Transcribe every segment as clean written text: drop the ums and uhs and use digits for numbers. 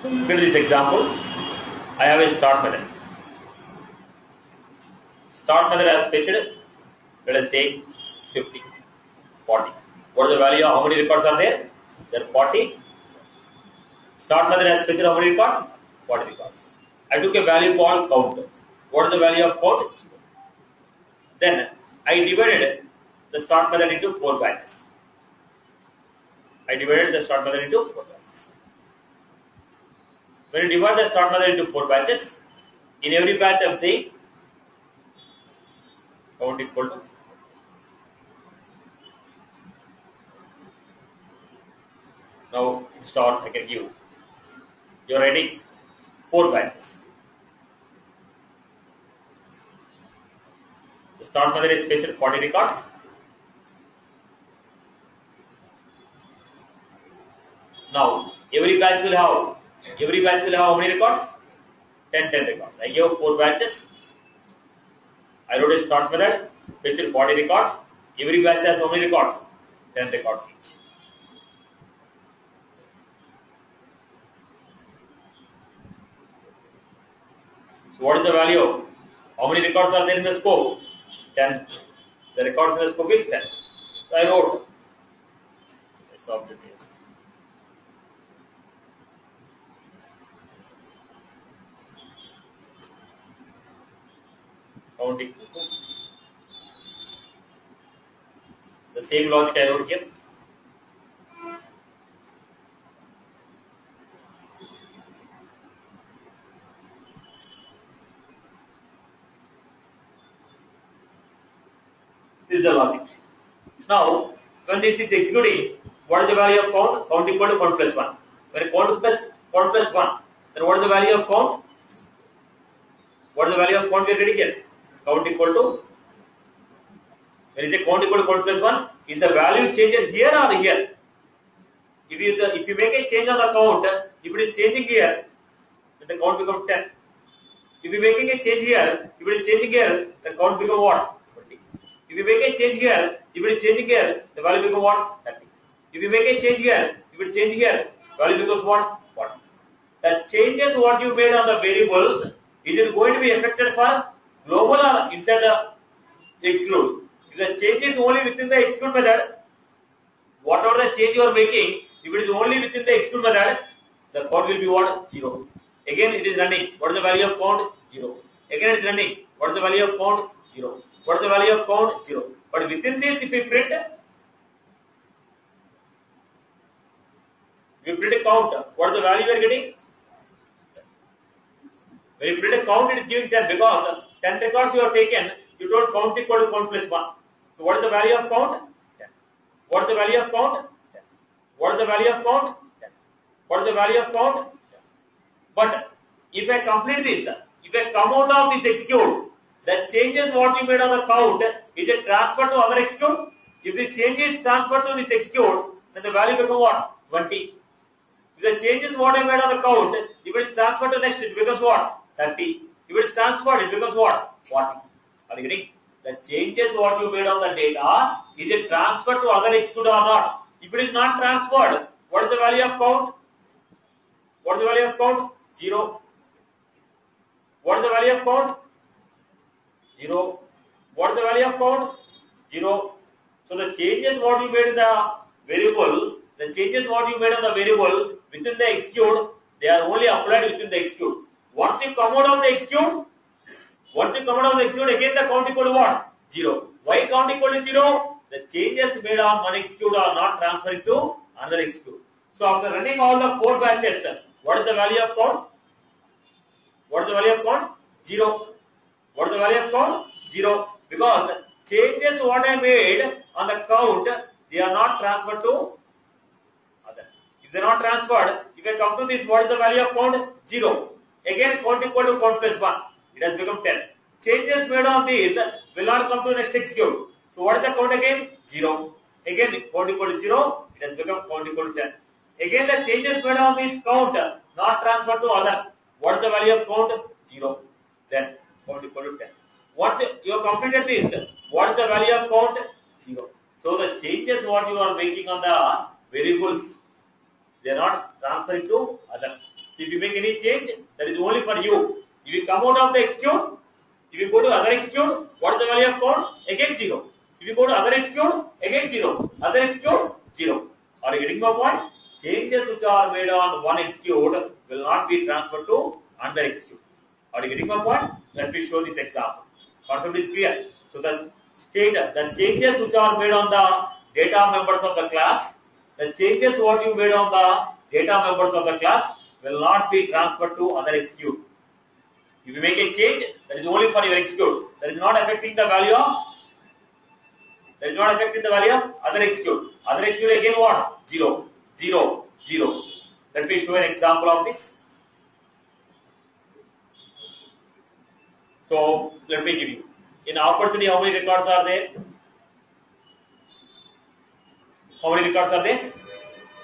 Look at this example. I have a start method. Start method has fetched, let us say 50, 40. What is the value of how many records are there? There are 40. Start method has fetched how many records? 40 records. I took a value called count. What is the value of count? Then I divided the start method into 4 batches. I divided the start method into 4 batches. When you divide the start method into 4 batches, in every batch I am saying count equal to. Now start, I can give. You are writing 4 batches. The start method is fetched 40 records. Now every batch will have how many records? 10 records. I gave 4 batches. I wrote a start method, fetched 40 records. Every batch has how many records? 10 records each. So what is the value? How many records are there in the scope? 10. The records in the scope is 10. So I wrote. Let's solve the case. Count equal to. The same logic I wrote here. This is the logic. Now, when this is executing, what is the value of count? Count equal to count plus 1. When count plus 1, then what is the value of count? What is the value of count we are getting here? Count equal to, when you say count equal to count plus 1, is the value changed here or here? If you make a change on the count, if it is changing here, then the count becomes 10. If you making a change here, if it is changing here, the count becomes what? 20. If you make a change here, if it is changing here, the value becomes what? 30. If you make a change here, if it is changing here, value becomes what? 40. The changes what you made on the variables, is it going to be affected for global or inside the exclude? If the change is only within the exclude method, whatever the change you are making, if it is only within the exclude method, the count will be what? 0. Again it is running. What is the value of count? 0. Again it is running. What is the value of count? 0. What is the value of count? 0. But within this, if we print a count, what is the value we are getting? When you print a count, it is giving 10 because 10 records you have taken, you don't count equal to count plus 1. So what is the value of count? 10. What is the value of count? 10. What is the value of count? 10. What is the value of count? 10. But if I complete this, if I come out of this execute, the changes what you made on the count, is it transferred to other execute? If this change is transferred to this execute, then the value becomes what? 20. If the changes what I made on the count, if it is transferred to next, it becomes what? 30. If it is transferred, it becomes what? 40. Are you getting? The changes what you made on the data, is it transferred to other execute or not? If it is not transferred, what is the value of count? What is the value of count? 0. What is the value of count? 0. What is the value of count? 0. So the changes what you made in the variable, the changes what you made on the variable within the execute, they are only applied within the execute. Once you come out of the execute, again the count equal to what? 0. Why count equal to 0? The changes made on one execute are not transferring to another execute. So after running all the 4 batches, what is the value of count? What is the value of count? 0. What is the value of count? 0. Because changes what I made on the count, they are not transferred to other. If they are not transferred, if I come to this, what is the value of count? 0. Again count equal to count plus 1. It has become 10. Changes made on these will not come to next execute. So what is the count again? 0. Again count equal to 0. It has become count equal to 10. Again the changes made on this count not transferred to other. What is the value of count? 0. Then count equal to 10. Once you have completed this, what is the value of count? 0. So the changes what you are making on the variables, they are not transferring to other. So if you make any change, that is only for you. If you come out of the execute, if you go to other execute, what is the value of count? Again 0. If you go to other execute, again 0. Other execute, 0. Are you getting my point? Changes which are made on one execute will not be transferred to another execute. Are you getting my point? Let me show this example. Concept is clear. So the changes which are made on the data members of the class, the changes what you made on the data members of the class will not be transferred to other execute. If you make a change, that is only for your execute. That is not affecting the value of other execute. Other execute again what? 0, 0, 0. Let me show an example of this. So let me give you. In opportunity, how many records are there? How many records are there?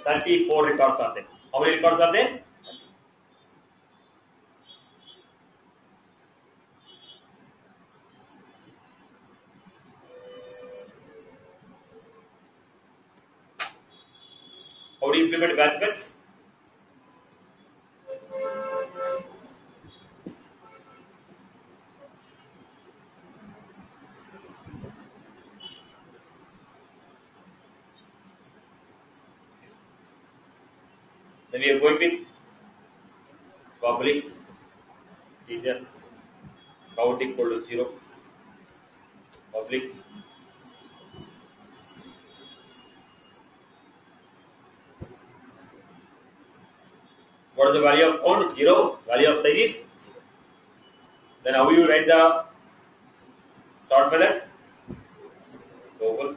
34 records are there. How many records are there? How do you implement batch bets? Then we are going with public teacher count equal to 0. Public what is the value of count? 0. Value of size is 0. Then how you write the start method? Global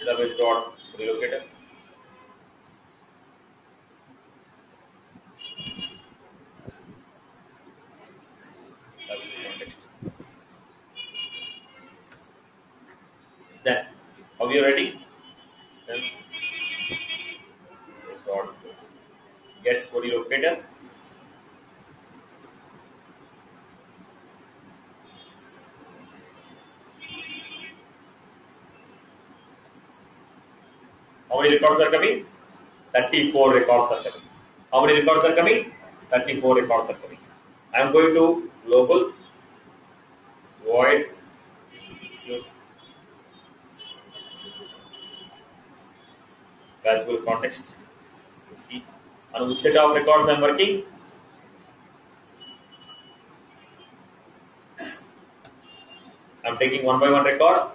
database dot relocator. That's the context. Then how you writing? Then dot get query locator. How many records are coming? 34 records are coming. How many records are coming? 34 records are coming. I am going to global void batchable context. See on which set of records I am working. I am taking one by one record.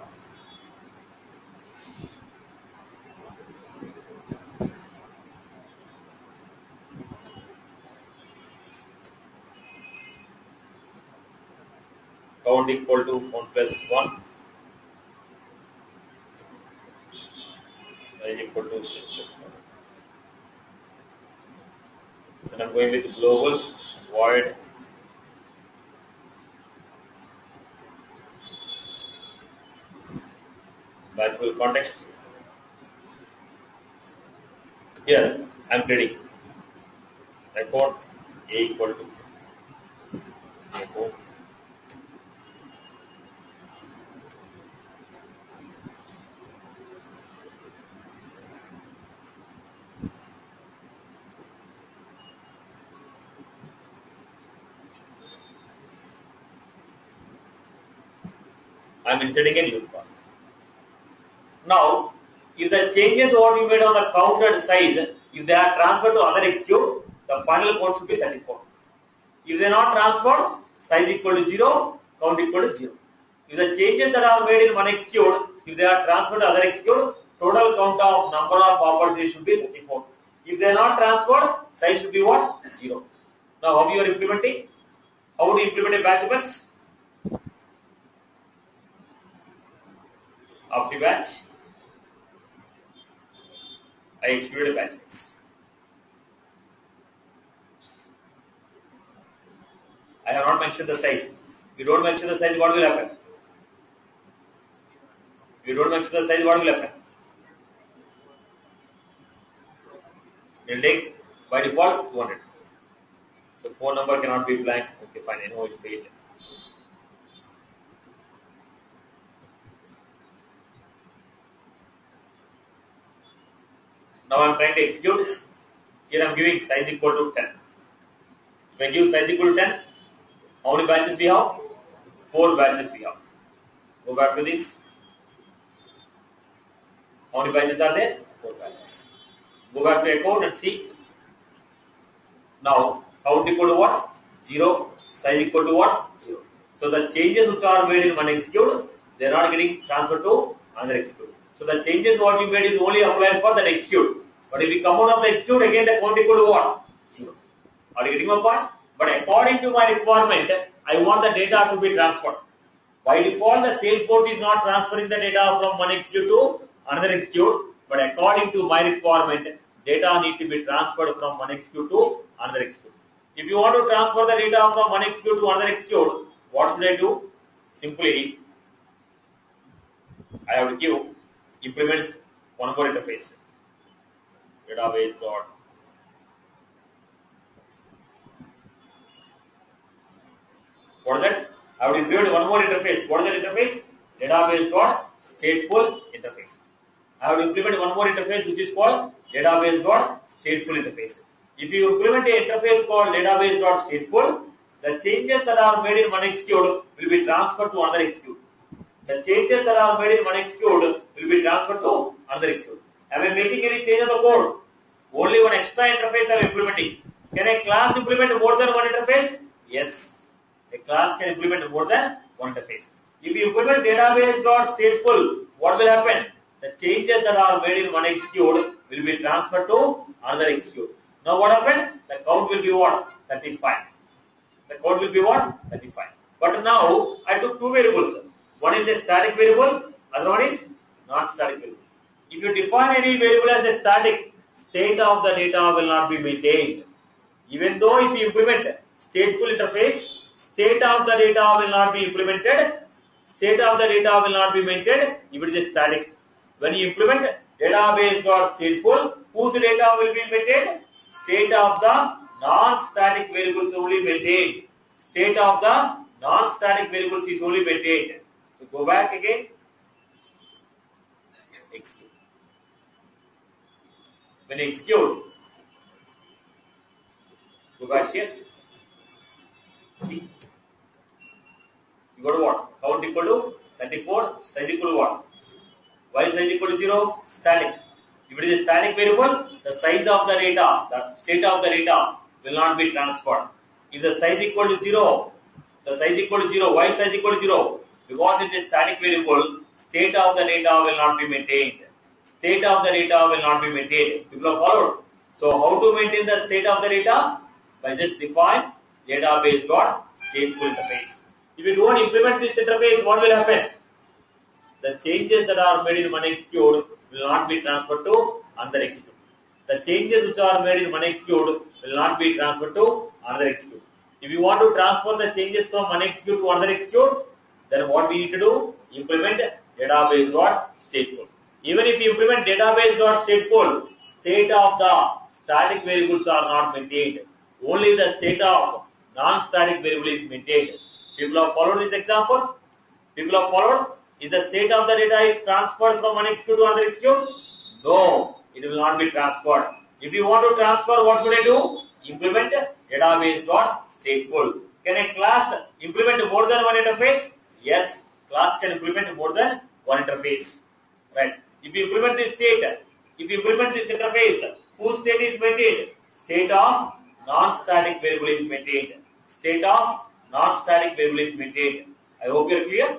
Count equal to count plus 1. Size equal to size plus 1. Then I am going with global void batchable context. Here I am creating record A equal to echo I am inserting a loop path. Now, if the changes what you made on the counted size, if they are transferred to other execute, the final count should be 34. If they are not transferred, size equal to 0, count equal to 0. If the changes that are made in one execute, if they are transferred to other execute, total count of number of operations should be 34. If they are not transferred, size should be what? 0. Now, how you are implementing? How would you implement a batch events? After batch, I execute a batch events. I have not mentioned the size. If you don't mention the size, what will happen? If you don't mention the size, what will happen? It will take by default 200. So phone number cannot be blank. Okay, fine. I know it failed. Now I am trying to execute. Here I am giving size equal to 10. If I give size equal to 10, how many batches we have? 4 batches we have. Go back to this. How many batches are there? 4 batches. Go back to account and see. Now count equal to what? 0. Size equal to what? 0. So the changes which are made in one execute, they are not getting transferred to another execute. So the changes what you made is only applied for that execute. But if you come out of the execute, again the count equal to what? 0. Are you getting my point? But according to my requirement, I want the data to be transferred. By default, the Salesforce is not transferring the data from one execute to another execute. But according to my requirement, data need to be transferred from one execute to another execute. If you want to transfer the data from one execute to another execute, what should I do? Simply, I have to give implements one more interface. Database dot. What is that? I have to implement one more interface. What is that interface? Database dot stateful interface. I have to implement one more interface which is called database dot stateful interface. If you implement an interface called database dot stateful, the changes that are made in one execute will be transferred to another execute. The changes that are made in one execute will be transferred to another execute. Am I making any change of the code? Only one extra interface I am implementing. Can a class implement more than one interface? Yes. A class can implement more than one interface. If you implement database.stateful, what will happen? The changes that are made in one execute will be transferred to another execute. Now what happened? The count will be what? 35. The count will be what? 35. But now I took two variables. One is a static variable, other one is non-static variable. If you define any variable as a static, state of the data will not be maintained. Even though if you implement stateful interface, state of the data will not be implemented, state of the data will not be maintained if it is static. When you implement database.stateful, whose data will be maintained? State of the non-static variables only maintained. State of the non-static variables is only maintained. So go back again. Execute. When you execute, go back here. See. You got what? Count equal to 34, size equal to what? Why is size equal to 0? Static. If it is a static variable, the size of the data, the state of the data will not be transferred. If the size equal to 0, the size equal to 0, why is size equal to 0? Because it is a static variable, state of the data will not be maintained. State of the data will not be maintained. People have followed. So how to maintain the state of the data? By just define database.stateful interface. If you don't implement this interface, what will happen? The changes that are made in one execute will not be transferred to another execute. The changes which are made in one execute will not be transferred to another execute. If you want to transfer the changes from one execute to another execute, then what we need to do? Implement database.stateful. Even if you implement database.stateful, state of the static variables are not maintained. Only the state of non-static variable is maintained. People have followed this example? People have followed? If the state of the data is transferred from one execute to another execute? No, it will not be transferred. If you want to transfer, what should I do? Implement database.stateful. Can a class implement more than one interface? Yes, class can implement more than one interface. Right. If you implement this state, if you implement this interface, whose state is maintained? State of non-static variable is maintained. State of non-static variable is maintained. I hope you are clear.